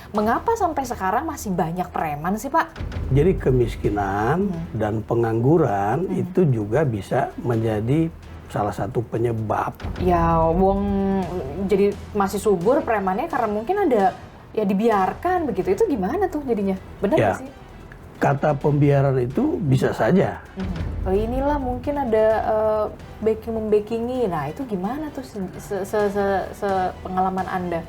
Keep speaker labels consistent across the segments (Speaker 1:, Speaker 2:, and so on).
Speaker 1: Mengapa sampai sekarang masih banyak preman sih, Pak?
Speaker 2: Jadi kemiskinan dan pengangguran itu juga bisa menjadi salah satu penyebab.
Speaker 1: Ya, wong jadi masih subur premannya karena mungkin ada ya dibiarkan begitu. Itu gimana tuh jadinya? Benar
Speaker 2: Ya,
Speaker 1: nggak sih?
Speaker 2: kata pembiaran itu bisa saja.
Speaker 1: Oh, inilah mungkin ada membackingi. Nah, itu gimana tuh pengalaman Anda?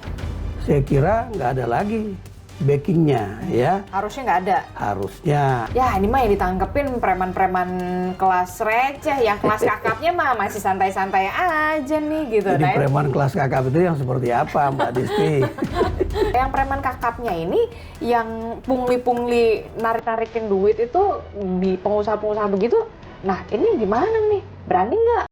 Speaker 2: Saya kira nggak ada lagi backingnya, ya.
Speaker 1: Harusnya nggak ada.
Speaker 2: Harusnya.
Speaker 1: Ya, ini mah yang ditangkepin preman-preman kelas receh, yang kelas kakapnya mah masih santai-santai aja nih gitu.
Speaker 2: Jadi
Speaker 1: Nah,
Speaker 2: preman kelas kakap itu yang seperti apa, Mbak Disti?
Speaker 1: yang preman kakapnya ini, yang pungli-pungli narik-narikin duit itu di pengusaha-pengusaha begitu. Nah, ini gimana nih? Berani nggak?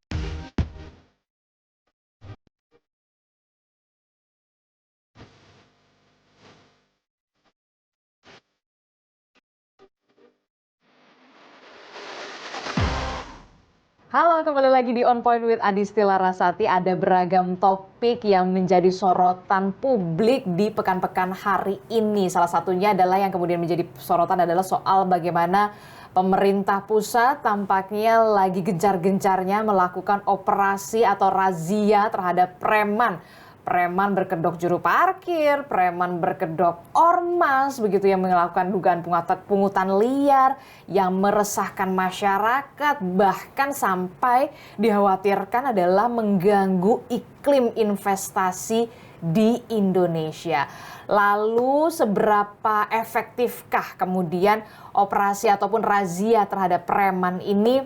Speaker 1: Halo, kembali lagi di On Point with Adisti Larasati. Ada beragam topik yang menjadi sorotan publik di pekan-pekan hari ini. Salah satunya adalah yang kemudian menjadi sorotan adalah soal bagaimana pemerintah pusat tampaknya lagi gencar-gencarnya melakukan operasi atau razia terhadap preman. Preman berkedok juru parkir, preman berkedok ormas, begitu yang melakukan dugaan pungutan liar yang meresahkan masyarakat, bahkan sampai dikhawatirkan adalah mengganggu iklim investasi di Indonesia. Lalu seberapa efektifkah kemudian operasi ataupun razia terhadap preman ini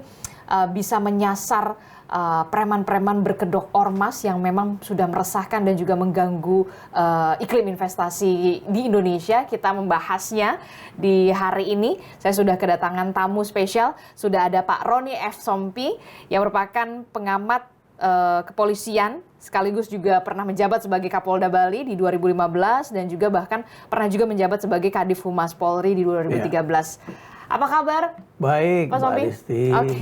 Speaker 1: bisa menyasar preman-preman berkedok ormas yang memang sudah meresahkan dan juga mengganggu iklim investasi di Indonesia. Kita membahasnya di hari ini. Saya sudah kedatangan tamu spesial. Sudah ada Pak Roni F. Sompi yang merupakan pengamat kepolisian, sekaligus juga pernah menjabat sebagai Kapolda Bali di 2015 dan juga bahkan pernah juga menjabat sebagai Kadif Humas Polri di 2013. Apa kabar?
Speaker 2: Baik,
Speaker 1: Pak Sompi?
Speaker 2: Mbak Disti.
Speaker 1: Oke.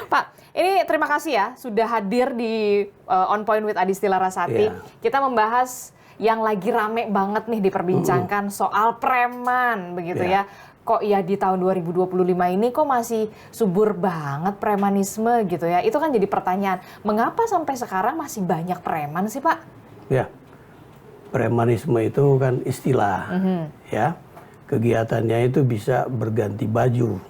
Speaker 1: Pak, ini terima kasih ya sudah hadir di On Point with Adisti Larasati.
Speaker 2: Yeah.
Speaker 1: Kita membahas yang lagi rame banget nih diperbincangkan soal preman begitu ya. Kok ya di tahun 2025 ini kok masih subur banget premanisme gitu ya. Itu kan jadi pertanyaan, mengapa sampai sekarang masih banyak preman sih, Pak?
Speaker 2: Ya, premanisme itu kan istilah, ya. Kegiatannya itu bisa berganti baju.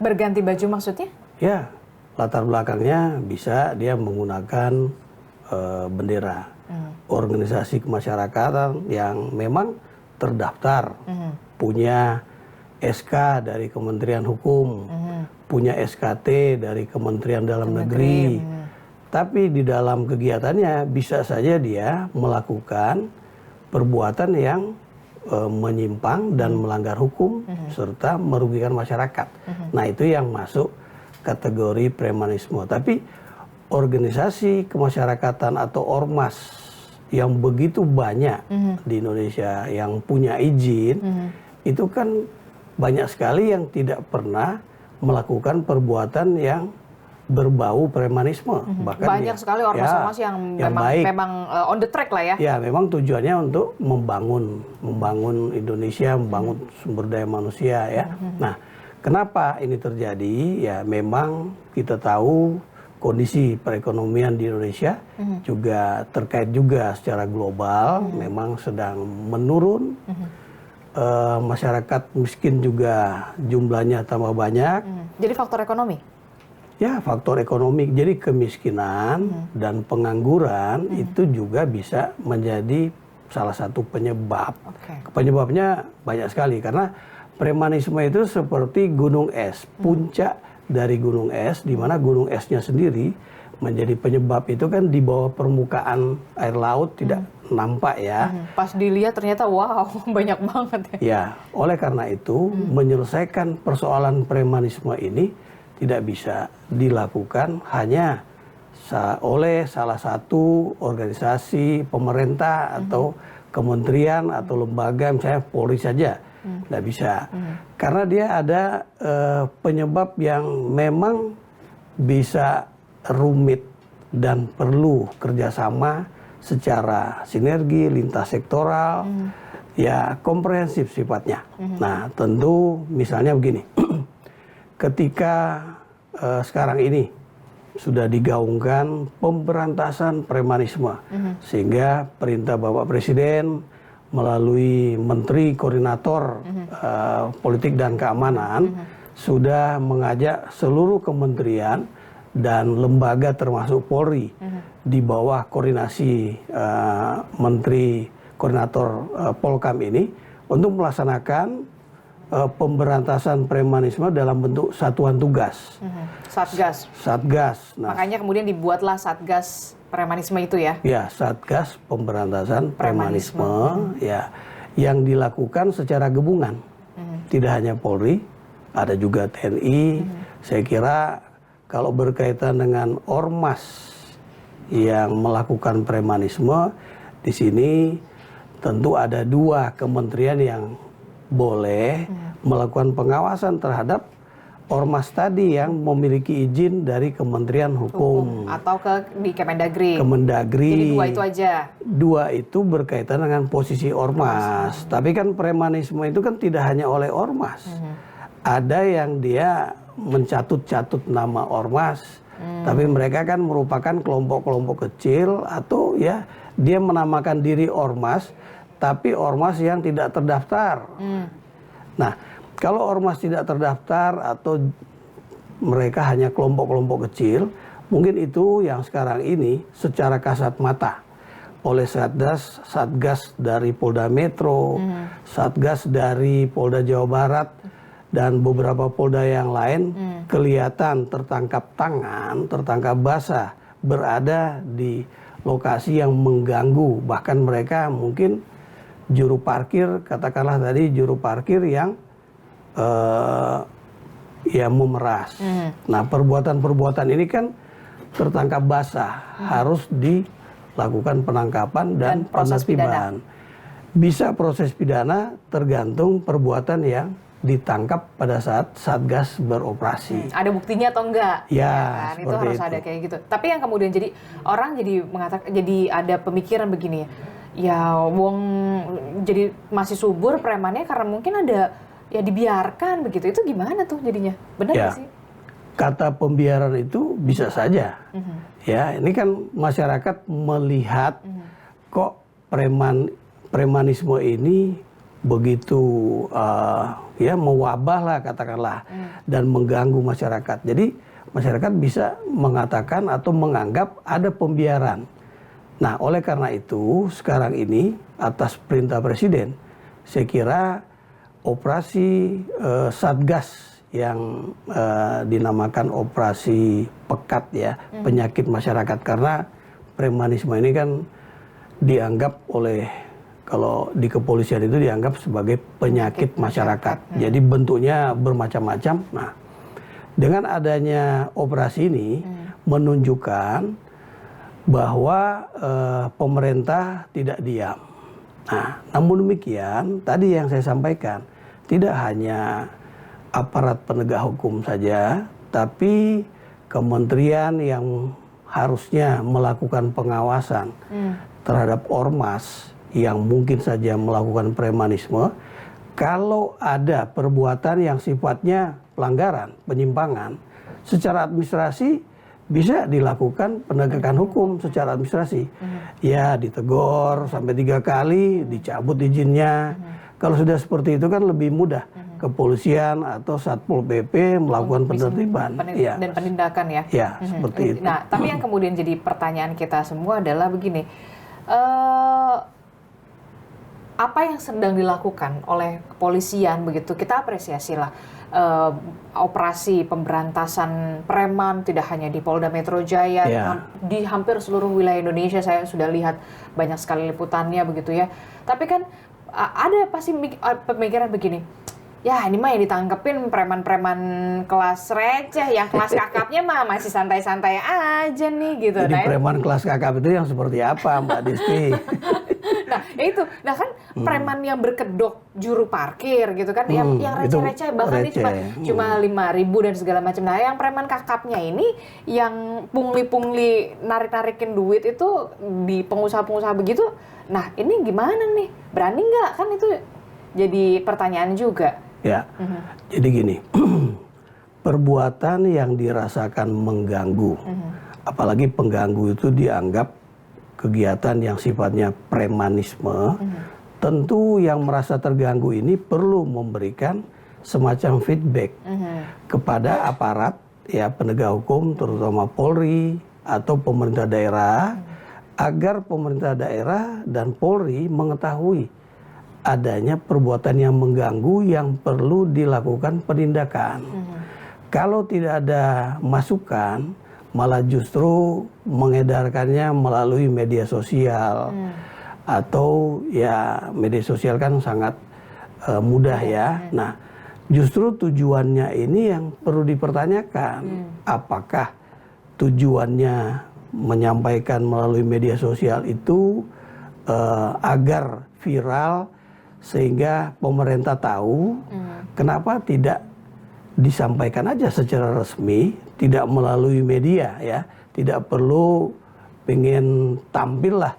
Speaker 1: Berganti baju maksudnya?
Speaker 2: Ya, latar belakangnya bisa dia menggunakan bendera organisasi kemasyarakatan yang memang terdaftar, punya SK dari Kementerian Hukum, punya SKT dari Kementerian Dalam Negeri. Tapi di dalam kegiatannya bisa saja dia melakukan perbuatan yang menyimpang dan melanggar hukum serta merugikan masyarakat. Nah, itu yang masuk kategori premanisme. Tapi organisasi kemasyarakatan atau ormas yang begitu banyak di Indonesia yang punya izin, itu kan banyak sekali yang tidak pernah melakukan perbuatan yang berbau premanisme. Bahkan
Speaker 1: banyak sekali ormas-ormas yang memang on the track lah ya.
Speaker 2: Ya, memang tujuannya untuk membangun Indonesia, membangun sumber daya manusia ya. Nah, kenapa ini terjadi? Ya, memang kita tahu kondisi perekonomian di Indonesia juga terkait juga secara global memang sedang menurun. Masyarakat miskin juga jumlahnya tambah banyak.
Speaker 1: Jadi faktor ekonomi?
Speaker 2: Ya, faktor ekonomi. Jadi kemiskinan dan pengangguran itu juga bisa menjadi salah satu penyebab. Penyebabnya banyak sekali karena premanisme itu seperti gunung es, puncak dari gunung es, di mana gunung esnya sendiri menjadi penyebab itu kan di bawah permukaan air laut tidak nampak ya.
Speaker 1: Pas dilihat ternyata wow banyak banget ya.
Speaker 2: Ya, oleh karena itu menyelesaikan persoalan premanisme ini tidak bisa dilakukan hanya oleh salah satu organisasi pemerintah atau kementerian atau lembaga, misalnya Polri saja. Tidak bisa. Karena dia ada penyebab yang memang bisa rumit dan perlu kerjasama secara sinergi lintas sektoral ya komprehensif sifatnya. Nah, tentu misalnya begini, ketika sekarang ini sudah digaungkan pemberantasan premanisme, sehingga perintah Bapak Presiden melalui Menteri Koordinator Politik dan Keamanan sudah mengajak seluruh kementerian dan lembaga termasuk Polri di bawah koordinasi Menteri Koordinator Polkam ini untuk melaksanakan pemberantasan premanisme dalam bentuk satuan tugas.
Speaker 1: Satgas.
Speaker 2: Satgas.
Speaker 1: Nah, makanya kemudian dibuatlah Satgas premanisme itu ya?
Speaker 2: Ya, Satgas pemberantasan premanisme ya, yang dilakukan secara gabungan. Tidak hanya Polri, ada juga TNI. Saya kira kalau berkaitan dengan ormas yang melakukan premanisme, di sini tentu ada 2 kementerian yang boleh melakukan pengawasan terhadap ormas tadi yang memiliki izin dari Kementerian Hukum.
Speaker 1: Atau di Kemendagri.
Speaker 2: Kemendagri.
Speaker 1: Jadi 2 itu aja.
Speaker 2: 2 itu berkaitan dengan posisi ormas. Tapi kan premanisme itu kan tidak hanya oleh ormas. Ada yang dia mencatut-catut nama ormas. Tapi mereka kan merupakan kelompok-kelompok kecil atau ya dia menamakan diri ormas, tapi ormas yang tidak terdaftar. Nah, kalau ormas tidak terdaftar atau mereka hanya kelompok-kelompok kecil, mungkin itu yang sekarang ini secara kasat mata oleh Satgas dari Polda Metro, Satgas dari Polda Jawa Barat, dan beberapa polda yang lain kelihatan tertangkap tangan, tertangkap basah, berada di lokasi yang mengganggu. Bahkan mereka mungkin juru parkir, katakanlah tadi juru parkir yang ya memeras. Nah, perbuatan-perbuatan ini kan tertangkap basah, harus dilakukan penangkapan dan penertiban. Bisa proses pidana tergantung perbuatan yang ditangkap pada saat Satgas beroperasi.
Speaker 1: Ada buktinya atau enggak?
Speaker 2: Ya,
Speaker 1: kan? Itu harus ada kayak gitu. Tapi yang kemudian jadi orang jadi mengatakan, jadi ada pemikiran begini ya, wong jadi masih subur premannya karena mungkin ada ya dibiarkan begitu. Itu gimana tuh jadinya? Benar nggak sih?
Speaker 2: Kata pembiaran itu bisa saja. Ya, ini kan masyarakat melihat kok premanisme ini begitu ya mewabah lah katakanlah dan mengganggu masyarakat. Jadi masyarakat bisa mengatakan atau menganggap ada pembiaran. Nah, oleh karena itu sekarang ini atas perintah Presiden, saya kira operasi Satgas yang dinamakan operasi pekat ya, penyakit masyarakat, karena premanisme ini kan dianggap oleh, kalau di kepolisian itu dianggap sebagai penyakit masyarakat. Jadi bentuknya bermacam-macam. Nah, dengan adanya operasi ini menunjukkan bahwa pemerintah tidak diam. Nah, namun demikian tadi yang saya sampaikan, tidak hanya aparat penegak hukum saja, tapi kementerian yang harusnya melakukan pengawasan terhadap ormas yang mungkin saja melakukan premanisme, kalau ada perbuatan yang sifatnya pelanggaran, penyimpangan, secara administrasi bisa dilakukan penegakan hukum secara administrasi. Ya, ditegur sampai 3 kali, dicabut izinnya. Kalau sudah seperti itu kan lebih mudah kepolisian atau Satpol PP melakukan penertiban
Speaker 1: dan penindakan ya.
Speaker 2: Ya, seperti itu.
Speaker 1: Nah, tapi yang kemudian jadi pertanyaan kita semua adalah begini. Apa yang sedang dilakukan oleh kepolisian begitu, kita apresiasi lah operasi pemberantasan preman tidak hanya di Polda Metro Jaya, di hampir seluruh wilayah Indonesia. Saya sudah lihat banyak sekali liputannya begitu ya. Tapi kan ada pasti pemikiran begini, ya ini mah yang ditangkepin preman-preman kelas receh, yang kelas kakapnya mah masih santai-santai aja nih gitu.
Speaker 2: Jadi preman kelas kakap itu yang seperti apa, Mbak Disti?
Speaker 1: Nah, ya itu. Nah kan preman yang berkedok juru parkir gitu kan, yang receh-receh, bahkan dia cuma 5.000 dan segala macam. Nah, yang preman kakapnya ini, yang pungli-pungli narik-narikin duit itu di pengusaha-pengusaha begitu. Nah, ini gimana nih? Berani nggak? Kan itu jadi pertanyaan juga.
Speaker 2: Ya, jadi gini, perbuatan yang dirasakan mengganggu, apalagi pengganggu itu dianggap kegiatan yang sifatnya premanisme, tentu yang merasa terganggu ini perlu memberikan semacam feedback kepada aparat ya penegak hukum, terutama Polri atau pemerintah daerah, agar pemerintah daerah dan Polri mengetahui adanya perbuatan yang mengganggu yang perlu dilakukan penindakan. Kalau tidak ada masukan, malah justru mengedarkannya melalui media sosial. Atau ya media sosial kan sangat mudah ya. Nah, justru tujuannya ini yang perlu dipertanyakan. Apakah tujuannya menyampaikan melalui media sosial itu agar viral sehingga pemerintah tahu, kenapa tidak disampaikan aja secara resmi, tidak melalui media ya, tidak perlu pengen tampil lah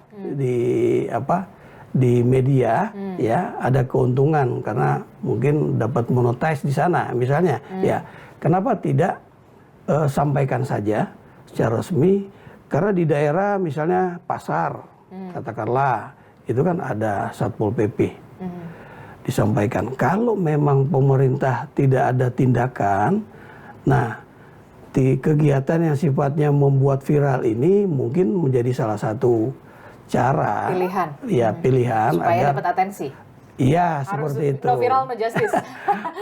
Speaker 2: di media ya, ada keuntungan karena mungkin dapat monetize di sana misalnya ya, kenapa tidak sampaikan saja secara resmi, karena di daerah misalnya pasar katakanlah itu kan ada Satpol PP. Disampaikan kalau memang pemerintah tidak ada tindakan, nah kegiatan yang sifatnya membuat viral ini mungkin menjadi salah satu cara pilihan
Speaker 1: supaya
Speaker 2: agar
Speaker 1: dapat atensi.
Speaker 2: Iya, seperti itu.
Speaker 1: No viral, no justice.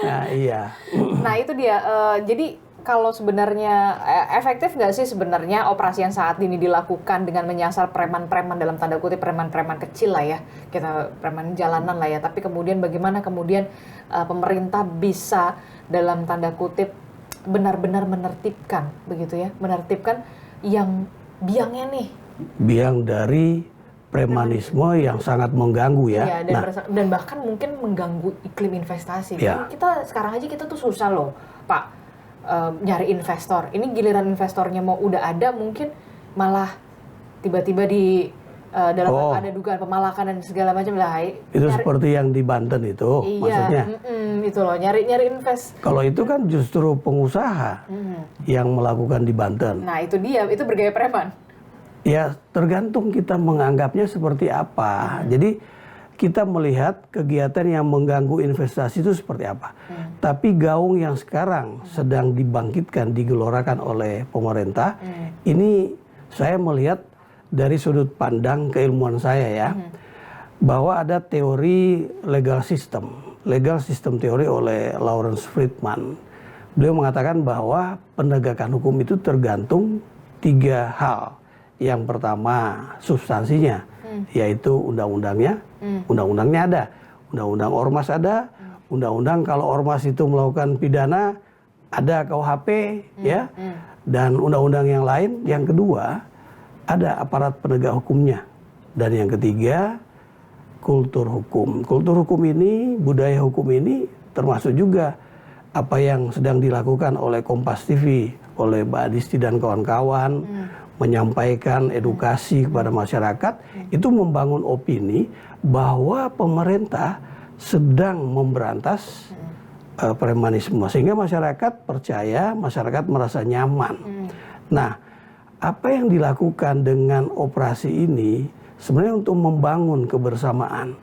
Speaker 2: Nah, iya.
Speaker 1: Nah, itu dia. Jadi kalau sebenarnya efektif nggak sih sebenarnya operasi yang saat ini dilakukan dengan menyasar preman-preman dalam tanda kutip, preman-preman kecil lah ya, kita preman jalanan lah ya, tapi kemudian bagaimana kemudian pemerintah bisa dalam tanda kutip benar-benar menertibkan begitu ya, menertibkan yang biangnya nih. Biang
Speaker 2: dari premanisme yang sangat mengganggu ya.
Speaker 1: Dan bahkan mungkin mengganggu iklim investasi. Ya. Kita sekarang aja kita tuh susah loh, Pak. Nyari investor. Ini giliran investornya mau udah ada, mungkin malah tiba-tiba di dalam ada dugaan pemalakan dan segala macam lah.
Speaker 2: Itu seperti yang di Banten itu, maksudnya.
Speaker 1: Itu loh, nyari invest.
Speaker 2: Kalau itu kan justru pengusaha yang melakukan di Banten.
Speaker 1: Nah itu dia, itu bergaya preman.
Speaker 2: Ya tergantung kita menganggapnya seperti apa. Jadi kita melihat kegiatan yang mengganggu investasi itu seperti apa. Tapi gaung yang sekarang sedang dibangkitkan, digelorakan oleh pemerintah, ini saya melihat dari sudut pandang keilmuan saya ya, bahwa ada teori legal system teori oleh Lawrence Friedman. Beliau mengatakan bahwa penegakan hukum itu tergantung 3 hal. Yang pertama substansinya, yaitu undang-undangnya. Undang-undangnya ada, undang-undang ormas ada, undang-undang kalau ormas itu melakukan pidana ada KUHP ya, dan undang-undang yang lain. Yang kedua ada aparat penegak hukumnya, dan yang ketiga kultur hukum. Kultur hukum ini, budaya hukum ini termasuk juga apa yang sedang dilakukan oleh Kompas TV, oleh Mbak Adisti dan kawan-kawan, menyampaikan edukasi kepada masyarakat, itu membangun opini bahwa pemerintah sedang memberantas premanisme, sehingga masyarakat percaya, masyarakat merasa nyaman. Nah, apa yang dilakukan dengan operasi ini sebenarnya untuk membangun kebersamaan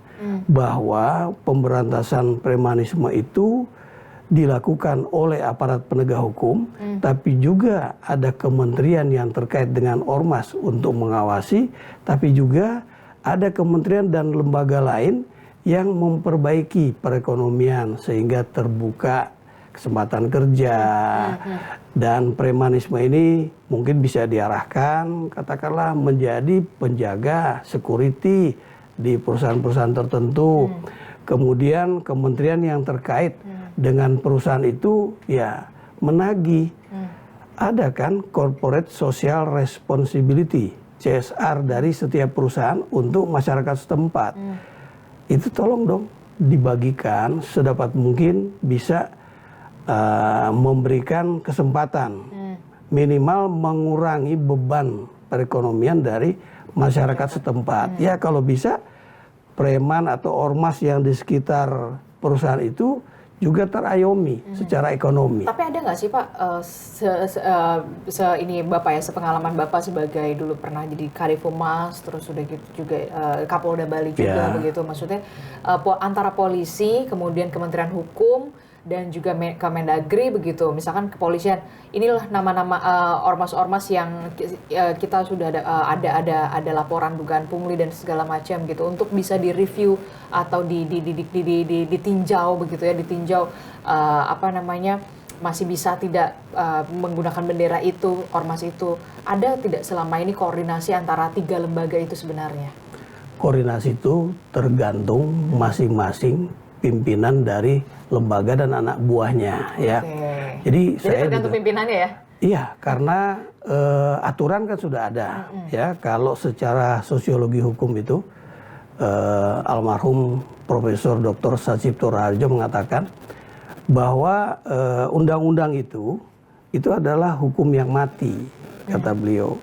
Speaker 2: bahwa pemberantasan premanisme itu dilakukan oleh aparat penegak hukum, tapi juga ada kementerian yang terkait dengan ormas untuk mengawasi, tapi juga ada kementerian dan lembaga lain yang memperbaiki perekonomian sehingga terbuka kesempatan kerja. Dan premanisme ini mungkin bisa diarahkan katakanlah menjadi penjaga security di perusahaan-perusahaan tertentu. Kemudian kementerian yang terkait dengan perusahaan itu ya menagih. Ada kan corporate social responsibility CSR dari setiap perusahaan untuk masyarakat setempat. Itu tolong dong dibagikan sedapat mungkin, bisa memberikan kesempatan minimal mengurangi beban perekonomian dari masyarakat setempat. Ya kalau bisa preman atau ormas yang di sekitar perusahaan itu juga terayomi secara ekonomi.
Speaker 1: Tapi ada nggak sih Pak, ini Bapak ya, sepengalaman Bapak sebagai dulu pernah jadi Kadifumas, terus udah gitu juga Kapolda Bali juga begitu, maksudnya antara polisi, kemudian Kementerian Hukum, dan juga Kemendagri begitu, misalkan kepolisian, inilah nama-nama ormas-ormas yang kita sudah ada laporan dugaan pungli dan segala macam gitu, untuk bisa direview atau ditinjau begitu ya, ditinjau masih bisa tidak menggunakan bendera itu, ormas itu. Ada tidak selama ini koordinasi antara 3 lembaga itu sebenarnya?
Speaker 2: Koordinasi itu tergantung masing-masing pimpinan dari lembaga dan anak buahnya, ya. Jadi saya
Speaker 1: tergantung juga, pimpinannya ya?
Speaker 2: Iya, karena aturan kan sudah ada, ya. Kalau secara sosiologi hukum itu, almarhum Profesor Dr. Sacipto Raharjo mengatakan bahwa undang-undang itu adalah hukum yang mati, kata beliau.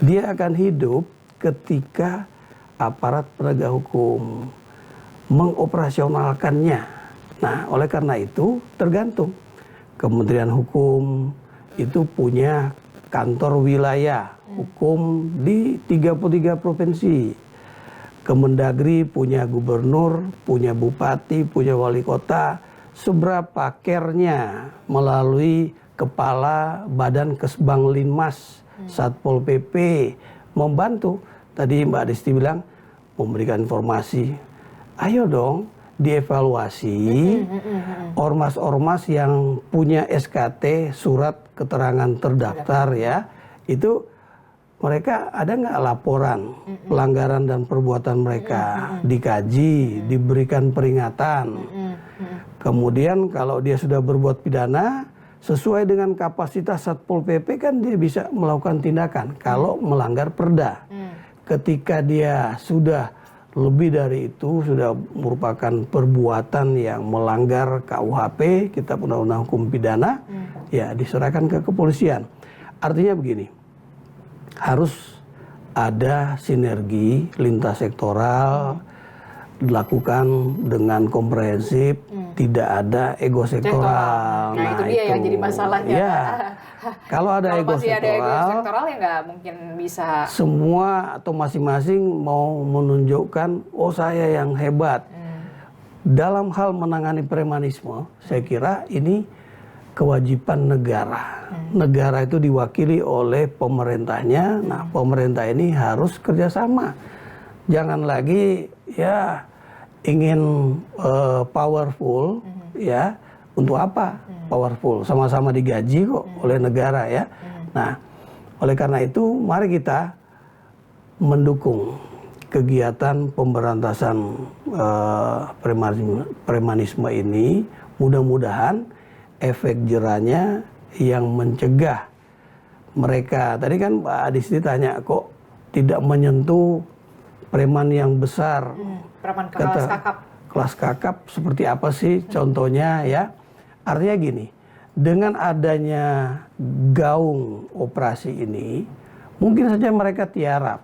Speaker 2: Dia akan hidup ketika aparat penegak hukum mengoperasionalkannya. Nah, oleh karena itu tergantung. Kementerian Hukum itu punya kantor wilayah hukum di 33 provinsi. Kemendagri punya gubernur, punya bupati, punya wali kota. Seberapa care-nya melalui kepala Badan Kesbanglinmas, Satpol PP, membantu. Tadi Mbak Desti bilang memberikan informasi. Ayo dong dievaluasi ormas-ormas yang punya SKT, surat keterangan terdaftar, ya. Itu mereka ada nggak laporan pelanggaran dan perbuatan mereka, dikaji, diberikan peringatan. Kemudian kalau dia sudah berbuat pidana, sesuai dengan kapasitas Satpol PP kan dia bisa melakukan tindakan kalau melanggar perda. Ketika dia sudah lebih dari itu, sudah merupakan perbuatan yang melanggar KUHP, Kitab Undang-Undang Hukum Pidana, ya diserahkan ke kepolisian. Artinya begini, harus ada sinergi lintas sektoral, dilakukan dengan komprehensif, tidak ada ego sektoral.
Speaker 1: Nah itu dia yang jadi masalahnya.
Speaker 2: Ya, kalau ada ego
Speaker 1: sektoral ya nggak mungkin bisa.
Speaker 2: Semua atau masing-masing mau menunjukkan, oh saya yang hebat. Dalam hal menangani premanisme, saya kira ini kewajiban negara. Negara itu diwakili oleh pemerintahnya. Nah, pemerintah ini harus kerjasama. Jangan lagi ya ingin powerful, ya. Untuk apa powerful? Sama-sama digaji kok oleh negara, ya. Nah, oleh karena itu mari kita mendukung kegiatan pemberantasan premanisme ini. Mudah-mudahan efek jerahnya yang mencegah mereka. Tadi kan Pak Adisti tanya, kok tidak menyentuh preman yang besar?
Speaker 1: Preman kelas kakap.
Speaker 2: Kelas kakap seperti apa sih contohnya, ya? Artinya gini, dengan adanya gaung operasi ini, mungkin saja mereka tiarap.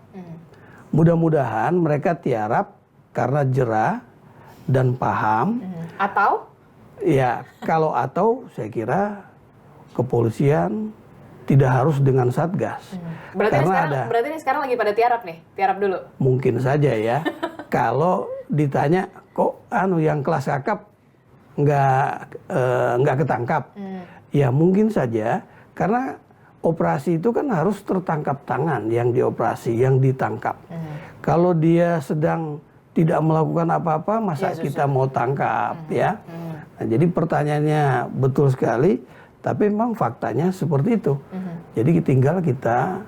Speaker 2: Mudah-mudahan mereka tiarap karena jerah dan paham.
Speaker 1: Atau?
Speaker 2: Ya, kalau atau saya kira kepolisian tidak harus dengan satgas.
Speaker 1: Berarti ini sekarang lagi pada tiarap nih, tiarap dulu.
Speaker 2: Mungkin saja ya. Kalau ditanya kok yang kelas kakap nggak ketangkap, ya mungkin saja karena operasi itu kan harus tertangkap tangan yang dioperasi, yang ditangkap. Kalau dia sedang tidak melakukan apa-apa, masa kita mau tangkap, ya? Nah, jadi pertanyaannya betul sekali, tapi memang faktanya seperti itu. Jadi tinggal kita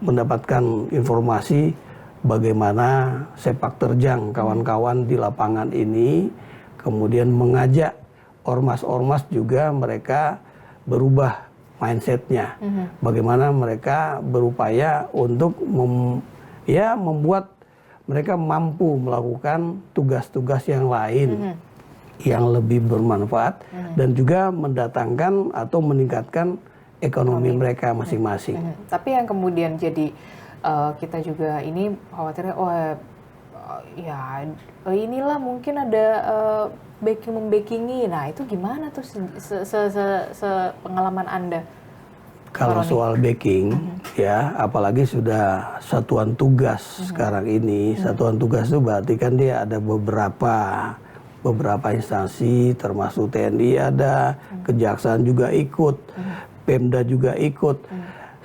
Speaker 2: mendapatkan informasi bagaimana sepak terjang kawan-kawan di lapangan ini, kemudian mengajak ormas-ormas juga mereka berubah mindsetnya, bagaimana mereka berupaya untuk membuat mereka mampu melakukan tugas-tugas yang lain yang lebih bermanfaat dan juga mendatangkan atau meningkatkan ekonomi mereka masing-masing.
Speaker 1: Tapi yang kemudian jadi kita juga ini khawatirnya, inilah mungkin ada backingi. Nah itu gimana tuh pengalaman Anda?
Speaker 2: Kalau soal backing, ya apalagi sudah satuan tugas sekarang ini, satuan tugas itu berarti kan dia ada beberapa instansi, termasuk TNI ada, Kejaksaan juga ikut, Pemda juga ikut.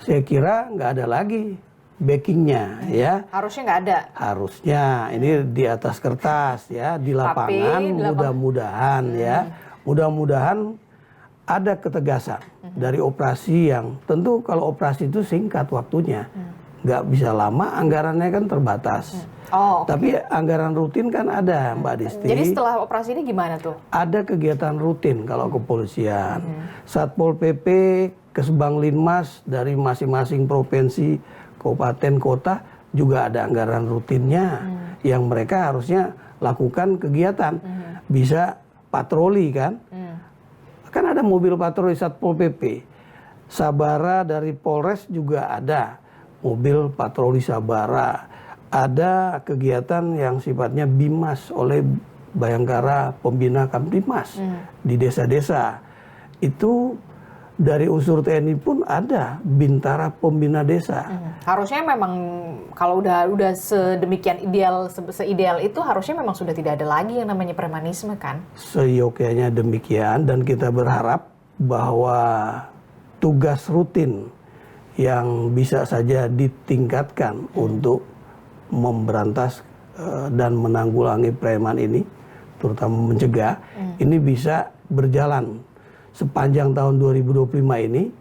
Speaker 2: Saya kira nggak ada lagi backingnya, ya.
Speaker 1: Harusnya nggak ada.
Speaker 2: Harusnya ini di atas kertas, ya, di lapangan. Mudah-mudahan, ya, mudah-mudahan ada ketegasan dari operasi yang tentu kalau operasi itu singkat waktunya, nggak bisa lama, anggarannya kan terbatas. Tapi anggaran rutin kan ada, Mbak Disti.
Speaker 1: Jadi setelah operasi ini gimana tuh?
Speaker 2: Ada kegiatan rutin kalau kepolisian, Satpol PP, Kesbang Linmas dari masing-masing provinsi, kabupaten, kota juga ada anggaran rutinnya yang mereka harusnya lakukan kegiatan. Bisa patroli kan? Kan ada mobil patroli Satpol PP. Sabara dari Polres juga ada mobil patroli Sabara. Ada kegiatan yang sifatnya Bimas oleh Bayangkara Pembina Kamtibmas di desa-desa. Itu dari unsur TNI pun ada Bintara Pembina Desa.
Speaker 1: Harusnya memang kalau udah sedemikian ideal, seideal itu harusnya memang sudah tidak ada lagi yang namanya premanisme kan?
Speaker 2: Seyogyanya demikian, dan kita berharap bahwa tugas rutin yang bisa saja ditingkatkan untuk memberantas dan menanggulangi preman ini, terutama mencegah, ini bisa berjalan sepanjang tahun 2025 ini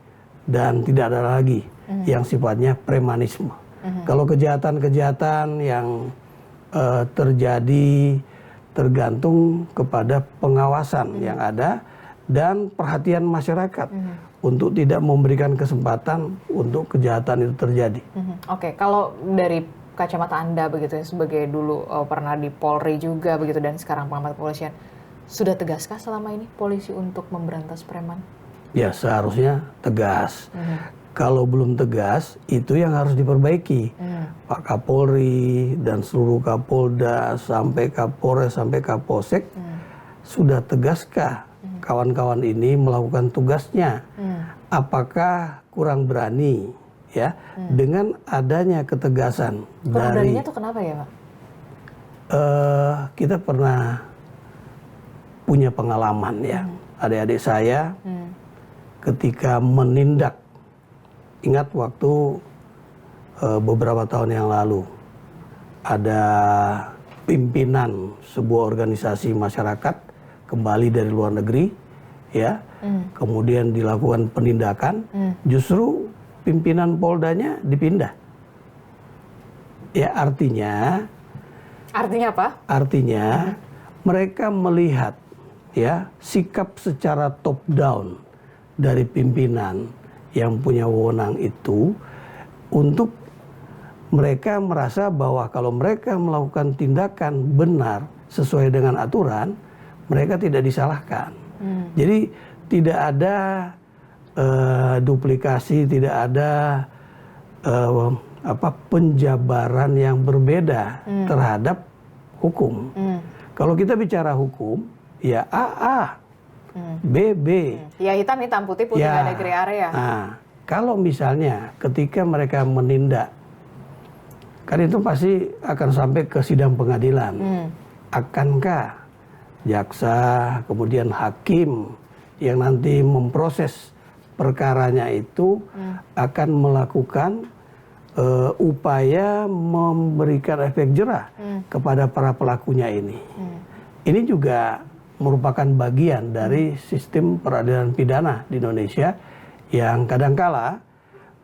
Speaker 2: dan tidak ada lagi yang sifatnya premanisme. Kalau kejahatan-kejahatan yang terjadi tergantung kepada pengawasan yang ada dan perhatian masyarakat untuk tidak memberikan kesempatan untuk kejahatan itu terjadi.
Speaker 1: Oke, kalau dari kacamata Anda begitu ya, sebagai dulu pernah di Polri juga begitu dan sekarang pengamat kepolisian, sudah tegaskah selama ini polisi untuk memberantas preman?
Speaker 2: Ya seharusnya tegas. Kalau belum tegas, itu yang harus diperbaiki. Pak Kapolri dan seluruh Kapolda sampai Kapolres sampai Kapolsek, sudah tegaskah kawan-kawan ini melakukan tugasnya? Apakah kurang berani? Ya, dengan adanya ketegasan
Speaker 1: kurang
Speaker 2: dari
Speaker 1: beraninya tuh kenapa ya, Pak?
Speaker 2: Kita pernah punya pengalaman ya, adik-adik saya ketika menindak, ingat waktu beberapa tahun yang lalu ada pimpinan sebuah organisasi masyarakat kembali dari luar negeri, ya, kemudian dilakukan penindakan, justru pimpinan Poldanya dipindah. Ya artinya
Speaker 1: apa?
Speaker 2: Artinya mereka melihat ya sikap secara top down dari pimpinan yang punya wewenang itu, untuk mereka merasa bahwa kalau mereka melakukan tindakan benar sesuai dengan aturan, mereka tidak disalahkan. Jadi tidak ada duplikasi, tidak ada penjabaran yang berbeda terhadap hukum. Kalau kita bicara hukum, ya A, B, B.
Speaker 1: Ya hitam, putih,
Speaker 2: Ya,
Speaker 1: nggak ada gray area.
Speaker 2: Nah, kalau misalnya ketika mereka menindak, kan itu pasti akan sampai ke sidang pengadilan. Akankah jaksa, kemudian hakim yang nanti memproses perkaranya itu akan melakukan upaya memberikan efek jerah kepada para pelakunya ini. Ini juga merupakan bagian dari sistem peradilan pidana di Indonesia yang kadangkala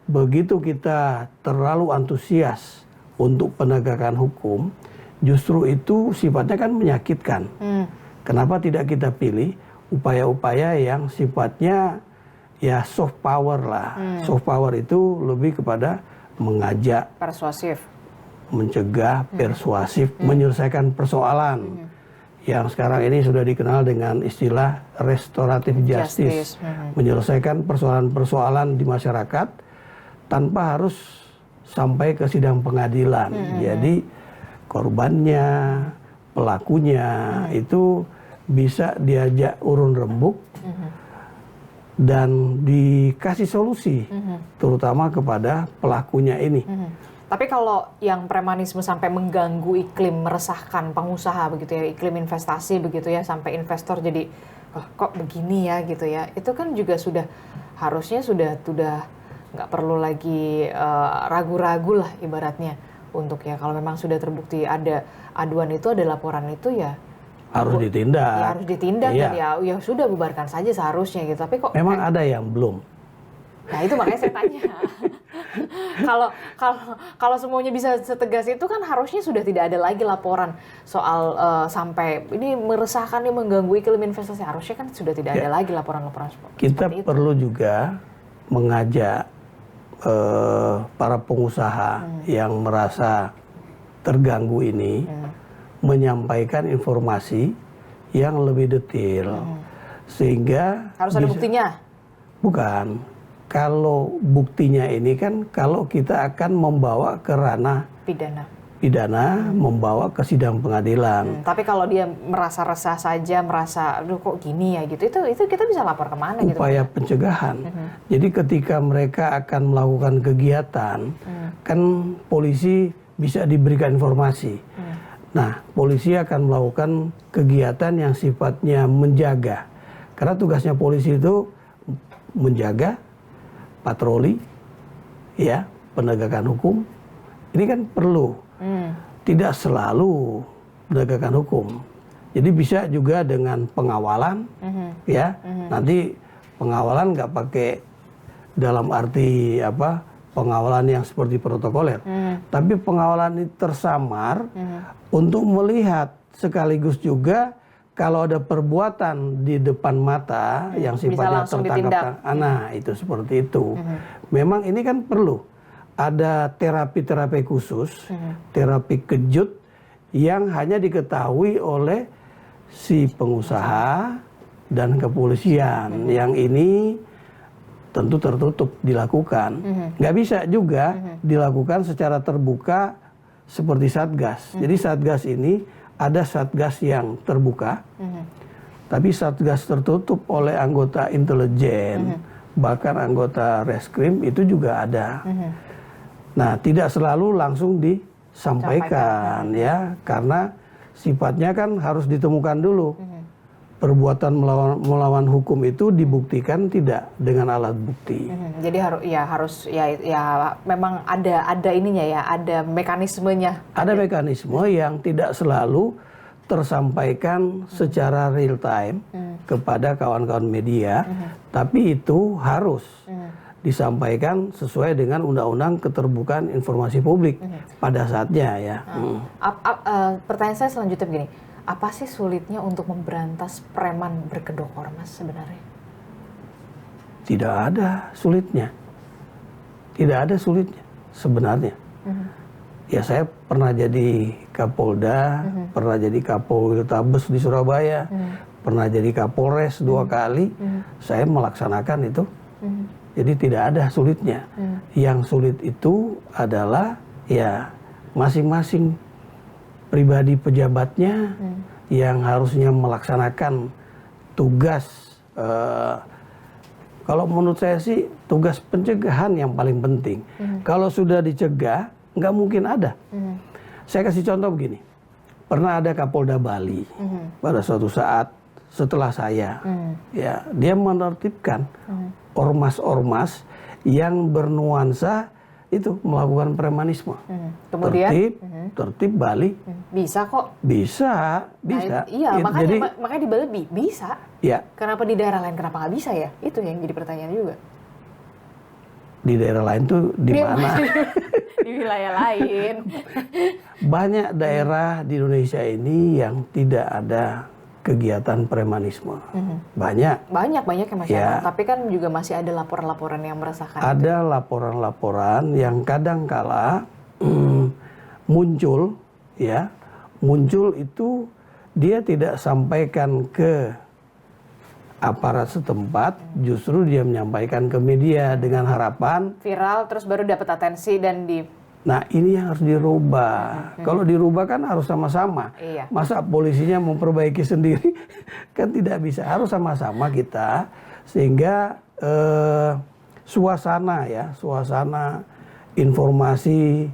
Speaker 2: begitu kita terlalu antusias untuk penegakan hukum, justru itu sifatnya kan menyakitkan. Kenapa tidak kita pilih upaya-upaya yang sifatnya ya soft power lah. Soft power itu lebih kepada mengajak,
Speaker 1: Persuasif.
Speaker 2: mencegah, persuasif, menyelesaikan persoalan. Yang sekarang ini sudah dikenal dengan istilah restoratif justice. Menyelesaikan persoalan-persoalan di masyarakat tanpa harus sampai ke sidang pengadilan. Jadi korbannya, pelakunya itu bisa diajak urun rembuk dan dikasih solusi, terutama kepada pelakunya ini.
Speaker 1: Tapi kalau yang premanisme sampai mengganggu iklim, meresahkan pengusaha begitu ya, iklim investasi begitu ya, sampai investor jadi kok begini ya gitu ya, itu kan juga harusnya sudah nggak perlu lagi ragu-ragu lah ibaratnya untuk ya kalau memang sudah terbukti ada aduan itu, ada laporan itu ya
Speaker 2: harus ditindak.
Speaker 1: Ya harus ditindak
Speaker 2: Iya.
Speaker 1: dan ya sudah bubarkan saja seharusnya gitu. Tapi kok
Speaker 2: Memang ada yang belum.
Speaker 1: Nah itu makanya saya tanya. Kalau semuanya bisa setegas itu kan harusnya sudah tidak ada lagi laporan soal sampai ini meresahkan, ini mengganggu iklim investasi. Harusnya kan sudah tidak ada lagi laporan-laporan
Speaker 2: Kita
Speaker 1: seperti itu.
Speaker 2: perlu juga mengajak para pengusaha yang merasa terganggu ini menyampaikan informasi yang lebih detail sehingga
Speaker 1: Harus ada buktinya.
Speaker 2: Bukan. Kalau buktinya ini kan kalau kita akan membawa ke ranah pidana, membawa ke sidang pengadilan.
Speaker 1: Tapi kalau dia merasa resah saja, merasa aduh kok gini ya gitu, itu kita bisa lapor kemana gitu?
Speaker 2: Upaya pencegahan. Jadi ketika mereka akan melakukan kegiatan, kan polisi bisa diberikan informasi. Nah, polisi akan melakukan kegiatan yang sifatnya menjaga. Karena tugasnya polisi itu menjaga, patroli, ya, penegakan hukum. Ini kan perlu. Tidak selalu penegakan hukum. Jadi bisa juga dengan pengawalan, ya. Nanti pengawalan nggak pakai dalam arti apa? Pengawalan yang seperti protokoler, tapi pengawalan ini tersamar untuk melihat sekaligus juga kalau ada perbuatan di depan mata yang sifatnya tertangkap. Nah, itu seperti itu. Memang ini kan perlu ada terapi-terapi khusus, terapi kejut yang hanya diketahui oleh si pengusaha dan kepolisian. Yang ini tentu tertutup dilakukan. Nggak bisa juga dilakukan secara terbuka seperti Satgas. Jadi Satgas ini ada Satgas yang terbuka, tapi Satgas tertutup oleh anggota intelijen, bahkan anggota reskrim itu juga ada. Nah, tidak selalu langsung disampaikan ya, karena sifatnya kan harus ditemukan dulu. Perbuatan melawan hukum itu dibuktikan tidak dengan alat bukti.
Speaker 1: Jadi harus memang ada ininya ya, ada mekanismenya.
Speaker 2: Ada mekanisme yang tidak selalu tersampaikan secara real time kepada kawan-kawan media, tapi itu harus disampaikan sesuai dengan Undang-Undang Keterbukaan Informasi Publik pada saatnya ya.
Speaker 1: Pertanyaan saya selanjutnya begini. Apa sih sulitnya untuk memberantas preman berkedok ormas sebenarnya?
Speaker 2: Tidak ada sulitnya. Tidak ada sulitnya sebenarnya. Ya saya pernah jadi Kapolda, pernah jadi Kapoltabes di Surabaya, pernah jadi Kapolres 2 kali. Saya melaksanakan itu. Jadi tidak ada sulitnya. Yang sulit itu adalah ya masing-masing pribadi pejabatnya yang harusnya melaksanakan tugas, kalau menurut saya sih tugas pencegahan yang paling penting. Kalau sudah dicegah nggak mungkin ada. Saya kasih contoh begini, pernah ada Kapolda Bali pada suatu saat setelah saya, ya dia menertibkan ormas-ormas yang bernuansa itu melakukan premanisme.
Speaker 1: Kemudian
Speaker 2: tertib Bali.
Speaker 1: Bisa kok.
Speaker 2: Bisa.
Speaker 1: Nah, iya, makanya di Bali bisa.
Speaker 2: Ya.
Speaker 1: Kenapa di daerah lain kenapa nggak bisa ya? Itu yang jadi pertanyaan juga.
Speaker 2: Di daerah lain tuh di mana?
Speaker 1: Di wilayah lain.
Speaker 2: Banyak daerah di Indonesia ini yang tidak ada kegiatan premanisme. Banyak.
Speaker 1: Banyak yang masyarakat,
Speaker 2: Ya.
Speaker 1: tapi kan juga masih ada laporan-laporan yang meresahkan.
Speaker 2: Ada laporan-laporan yang kadangkala muncul, ya, muncul itu dia tidak sampaikan ke aparat setempat, justru dia menyampaikan ke media dengan harapan.
Speaker 1: Viral terus baru dapat atensi dan di.
Speaker 2: Nah ini yang harus dirubah. Kalau dirubah kan harus sama-sama.
Speaker 1: Iya.
Speaker 2: Masa polisinya memperbaiki sendiri kan tidak bisa. Harus sama-sama kita sehingga suasana informasi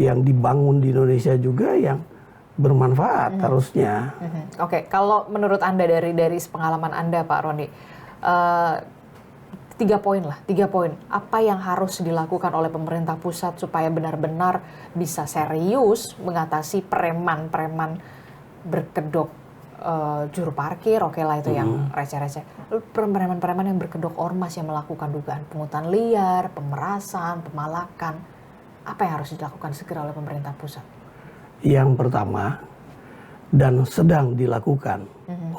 Speaker 2: yang dibangun di Indonesia juga yang bermanfaat harusnya.
Speaker 1: Oke, kalau menurut Anda dari pengalaman Anda Pak Roni, 3 poin. Apa yang harus dilakukan oleh pemerintah pusat supaya benar-benar bisa serius mengatasi preman-preman berkedok juru parkir, oke lah itu yang receh-receh. Lalu preman-preman yang berkedok ormas yang melakukan dugaan pungutan liar, pemerasan, pemalakan. Apa yang harus dilakukan segera oleh pemerintah pusat?
Speaker 2: Yang pertama dan sedang dilakukan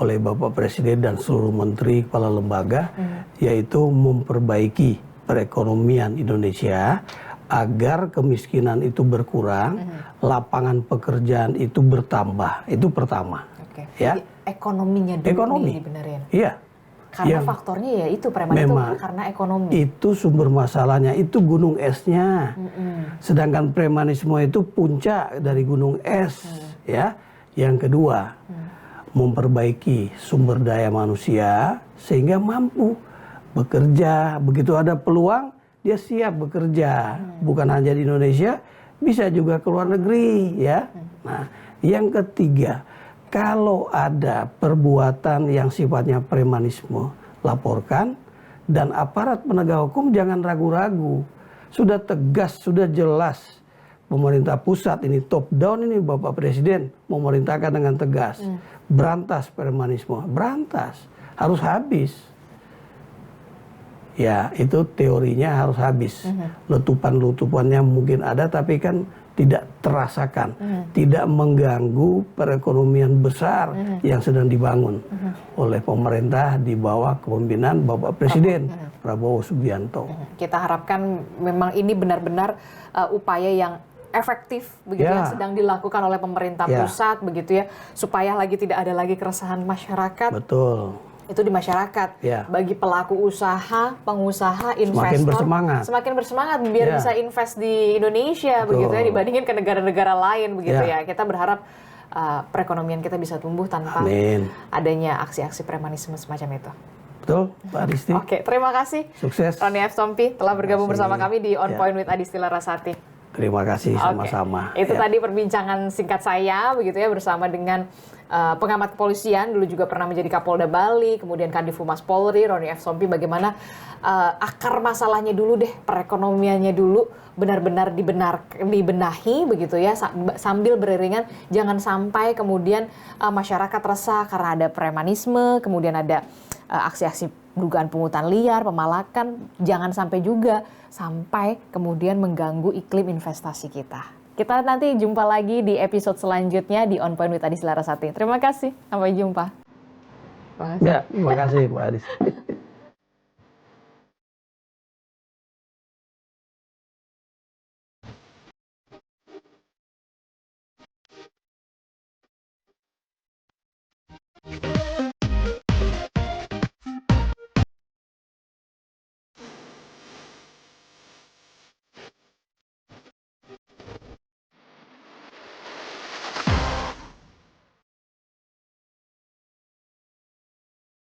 Speaker 2: oleh Bapak Presiden dan seluruh menteri kepala lembaga, yaitu memperbaiki perekonomian Indonesia agar kemiskinan itu berkurang, lapangan pekerjaan itu bertambah. Itu pertama.
Speaker 1: Oke.
Speaker 2: Ya.
Speaker 1: Jadi ekonominya dulu nih dibenerin.
Speaker 2: Iya.
Speaker 1: Karena faktornya ya itu preman itu karena ekonomi.
Speaker 2: Itu sumber masalahnya, itu gunung esnya. Sedangkan premanisme itu puncak dari gunung es, ya. Yang kedua, memperbaiki sumber daya manusia sehingga mampu bekerja. Begitu ada peluang, dia siap bekerja. Bukan hanya di Indonesia, bisa juga ke luar negeri, ya. Nah, yang ketiga, kalau ada perbuatan yang sifatnya premanisme, laporkan, dan aparat penegak hukum jangan ragu-ragu. Sudah tegas, sudah jelas. Pemerintah pusat ini top down ini Bapak Presiden memerintahkan dengan tegas. Berantas premanisme, berantas. Harus habis. Ya, itu teorinya harus habis. Letupan-letupannya mungkin ada tapi kan tidak terasakan, tidak mengganggu perekonomian besar yang sedang dibangun oleh pemerintah di bawah kepemimpinan Bapak Presiden Prabowo Subianto.
Speaker 1: Kita harapkan memang ini benar-benar upaya yang efektif begitu yang sedang dilakukan oleh pemerintah pusat begitu ya, supaya tidak ada lagi keresahan masyarakat.
Speaker 2: Betul.
Speaker 1: Itu di masyarakat. Bagi pelaku usaha, pengusaha, investor semakin bersemangat biar bisa invest di Indonesia. Betul. Begitu ya, dibandingin ke negara-negara lain begitu ya. Kita berharap perekonomian kita bisa tumbuh tanpa adanya aksi-aksi premanisme semacam itu.
Speaker 2: Betul, Pak Adisti.
Speaker 1: Oke, terima kasih.
Speaker 2: Sukses.
Speaker 1: Roni F. Sompi telah bergabung bersama kami di On Point with Adisti Larasati.
Speaker 2: Terima kasih sama-sama.
Speaker 1: Itu tadi perbincangan singkat saya begitu ya bersama dengan pengamat kepolisian, dulu juga pernah menjadi Kapolda Bali, kemudian Kadif Humas Polri, Roni F. Sompi, bagaimana akar masalahnya dulu deh, perekonomiannya dulu benar-benar dibenahi begitu ya, sambil beriringan jangan sampai kemudian masyarakat resah karena ada premanisme, kemudian ada aksi-aksi dugaan pungutan liar, pemalakan, jangan sampai juga sampai kemudian mengganggu iklim investasi kita. Kita nanti jumpa lagi di episode selanjutnya di On Point with Adisti Larasati. Terima kasih, sampai jumpa.
Speaker 2: Ya, terima kasih Pak Adis.